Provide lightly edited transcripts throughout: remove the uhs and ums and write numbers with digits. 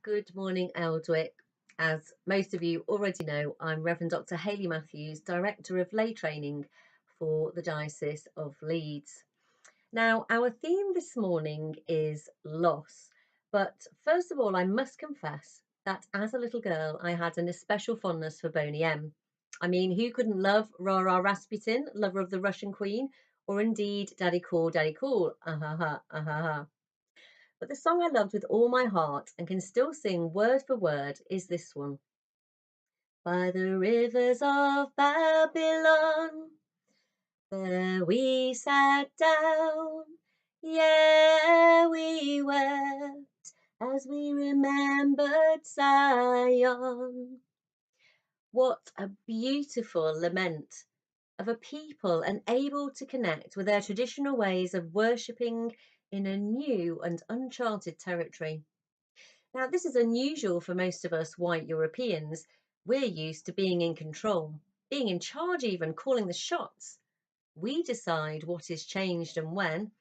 Good morning, Eldwick. As most of you already know, I'm Reverend Dr. Hayley Matthews, Director of Lay Training for the Diocese of Leeds. Now, our theme this morning is loss. But first of all, I must confess that as a little girl, I had an especial fondness for Boney M. I mean, who couldn't love Rara Rasputin, lover of the Russian Queen, or indeed Daddy Cool, Daddy Cool, ah ha ha. But the song I loved with all my heart and can still sing word for word is this one. By the rivers of Babylon, there we sat down, yeah, we wept as we remembered Zion. What a beautiful lament of a people unable to connect with their traditional ways of worshipping in a new and uncharted territory. Now, this is unusual for most of us white Europeans. We're used to being in control, being in charge, even calling the shots. We decide what is changed and when.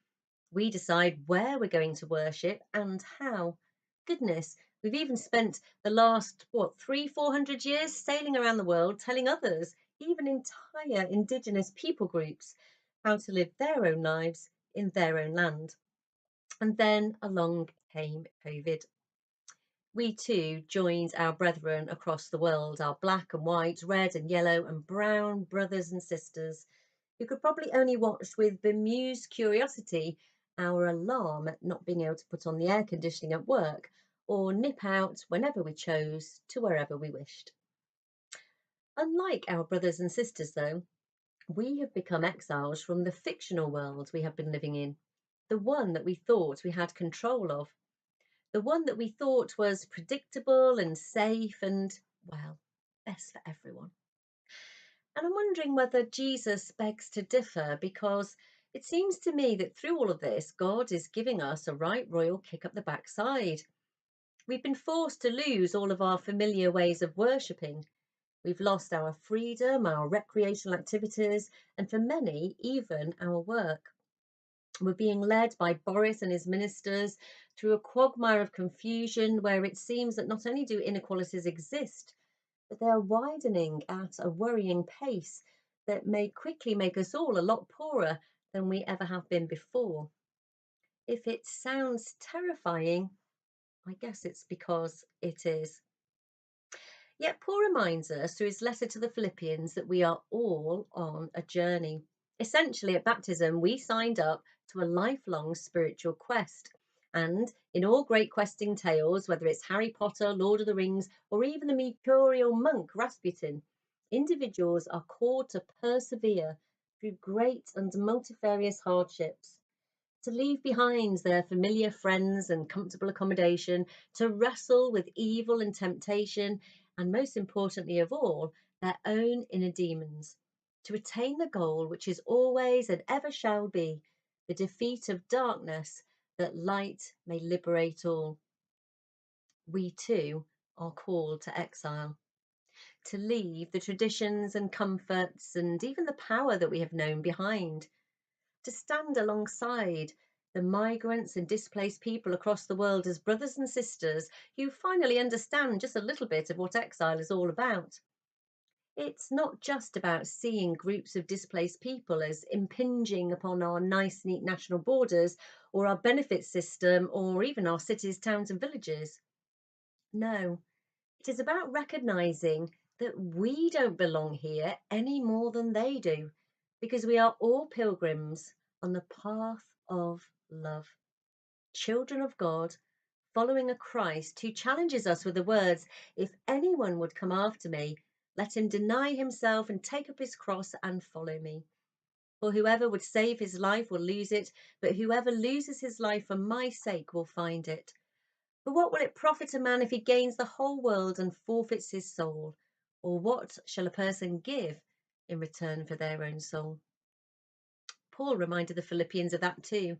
We decide where we're going to worship and how. Goodness, we've even spent the last, 400 years sailing around the world telling others, even entire Indigenous people groups, how to live their own lives in their own land. And then along came COVID. We too joined our brethren across the world, our black and white, red and yellow and brown brothers and sisters, who could probably only watch with bemused curiosity our alarm at not being able to put on the air conditioning at work or nip out whenever we chose to wherever we wished. Unlike our brothers and sisters, though, we have become exiles from the fictional world we have been living in, the one that we thought we had control of, the one that we thought was predictable and safe and, well, best for everyone. And I'm wondering whether Jesus begs to differ, because it seems to me that through all of this, God is giving us a right royal kick up the backside. We've been forced to lose all of our familiar ways of worshipping. We've lost our freedom, our recreational activities, and for many, even our work. We're being led by Boris and his ministers through a quagmire of confusion where it seems that not only do inequalities exist, but they are widening at a worrying pace that may quickly make us all a lot poorer than we ever have been before. If it sounds terrifying, I guess it's because it is. Yet Paul reminds us through his letter to the Philippians that we are all on a journey. Essentially, at baptism, we signed up to a lifelong spiritual quest. And in all great questing tales, whether it's Harry Potter, Lord of the Rings, or even the mercurial monk Rasputin, individuals are called to persevere through great and multifarious hardships, to leave behind their familiar friends and comfortable accommodation, to wrestle with evil and temptation, and most importantly of all, their own inner demons, to attain the goal which is always and ever shall be the defeat of darkness, that light may liberate all. We too are called to exile, to leave the traditions and comforts and even the power that we have known behind, to stand alongside the migrants and displaced people across the world as brothers and sisters who finally understand just a little bit of what exile is all about. It's not just about seeing groups of displaced people as impinging upon our nice, neat national borders or our benefit system or even our cities, towns, and villages. No, it is about recognizing that we don't belong here any more than they do, because we are all pilgrims on the path of love, children of God, following a Christ who challenges us with the words, "If anyone would come after me, let him deny himself and take up his cross and follow me. For whoever would save his life will lose it, but whoever loses his life for my sake will find it. For what will it profit a man if he gains the whole world and forfeits his soul? Or what shall a person give in return for their own soul?" Paul reminded the Philippians of that too.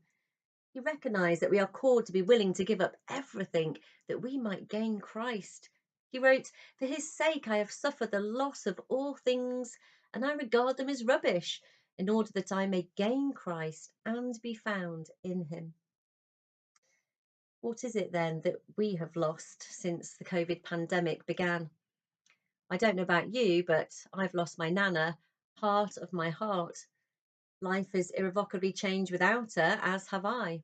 He recognized that we are called to be willing to give up everything that we might gain Christ. He wrote, "For his sake I have suffered the loss of all things, and I regard them as rubbish, in order that I may gain Christ and be found in him." What is it then that we have lost since the COVID pandemic began? I don't know about you, but I've lost my Nana, heart of my heart. Life has irrevocably changed without her, as have I.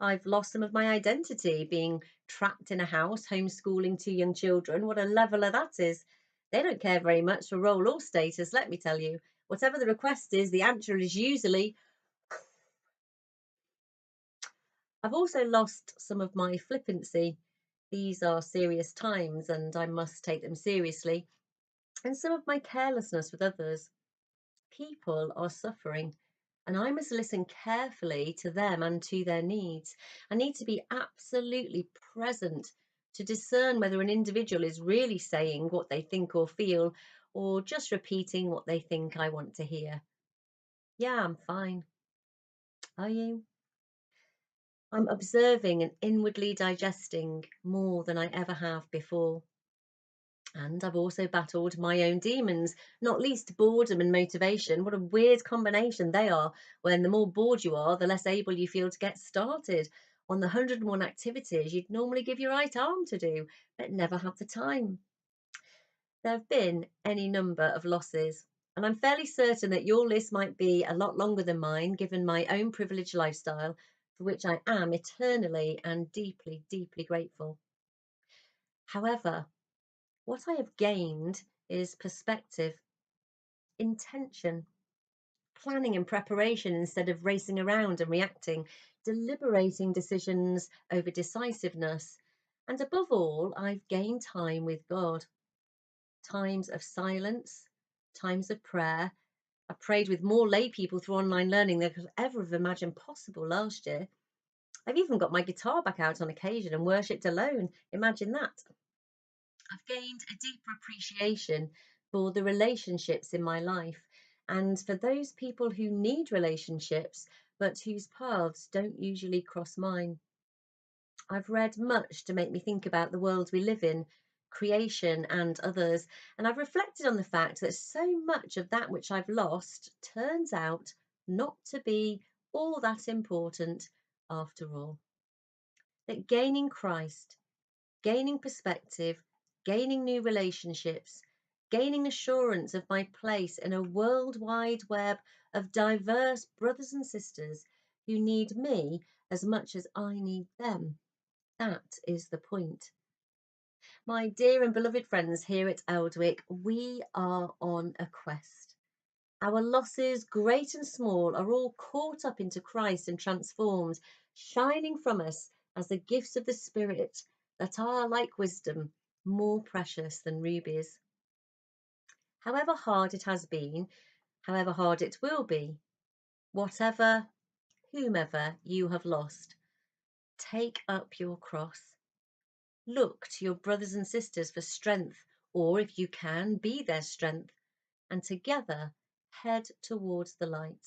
I've lost some of my identity, being trapped in a house, homeschooling two young children. What a leveler that is. They don't care very much for role or status, let me tell you. Whatever the request is, the answer is usually. I've also lost some of my flippancy. These are serious times and I must take them seriously. And some of my carelessness with others. People are suffering, and I must listen carefully to them and to their needs. I need to be absolutely present to discern whether an individual is really saying what they think or feel, or just repeating what they think I want to hear. Yeah, I'm fine. Are you? I'm observing and inwardly digesting more than I ever have before. And I've also battled my own demons, not least boredom and motivation. What a weird combination they are, when the more bored you are, the less able you feel to get started on the 101 activities you'd normally give your right arm to do, but never have the time. There have been any number of losses, and I'm fairly certain that your list might be a lot longer than mine, given my own privileged lifestyle, for which I am eternally and deeply, deeply grateful. However, what I have gained is perspective, intention, planning and preparation instead of racing around and reacting, deliberating decisions over decisiveness. And above all, I've gained time with God, times of silence, times of prayer. I prayed with more lay people through online learning than I could ever have imagined possible last year. I've even got my guitar back out on occasion and worshipped alone. Imagine that. I've gained a deeper appreciation for the relationships in my life and for those people who need relationships but whose paths don't usually cross mine. I've read much to make me think about the world we live in, creation and others, and I've reflected on the fact that so much of that which I've lost turns out not to be all that important after all. That gaining Christ, gaining perspective, gaining new relationships, gaining assurance of my place in a worldwide web of diverse brothers and sisters who need me as much as I need them. That is the point. My dear and beloved friends here at Eldwick, we are on a quest. Our losses, great and small, are all caught up into Christ and transformed, shining from us as the gifts of the Spirit that are, like wisdom, more precious than rubies. However hard it has been, however hard it will be, whatever, whomever you have lost, take up your cross. Look to your brothers and sisters for strength, or if you can, be their strength, and together head towards the light.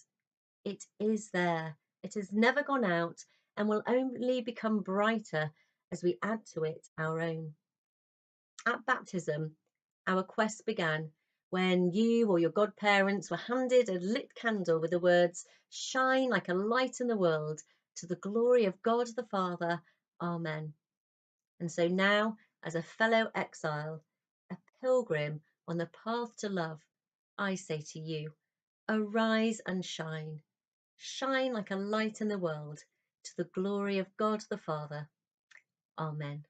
It is there. It has never gone out and will only become brighter as we add to it our own. At baptism, our quest began when you or your godparents were handed a lit candle with the words, "Shine like a light in the world, to the glory of God the Father. Amen." And so now, as a fellow exile, a pilgrim on the path to love, I say to you, arise and shine. Shine like a light in the world, to the glory of God the Father. Amen.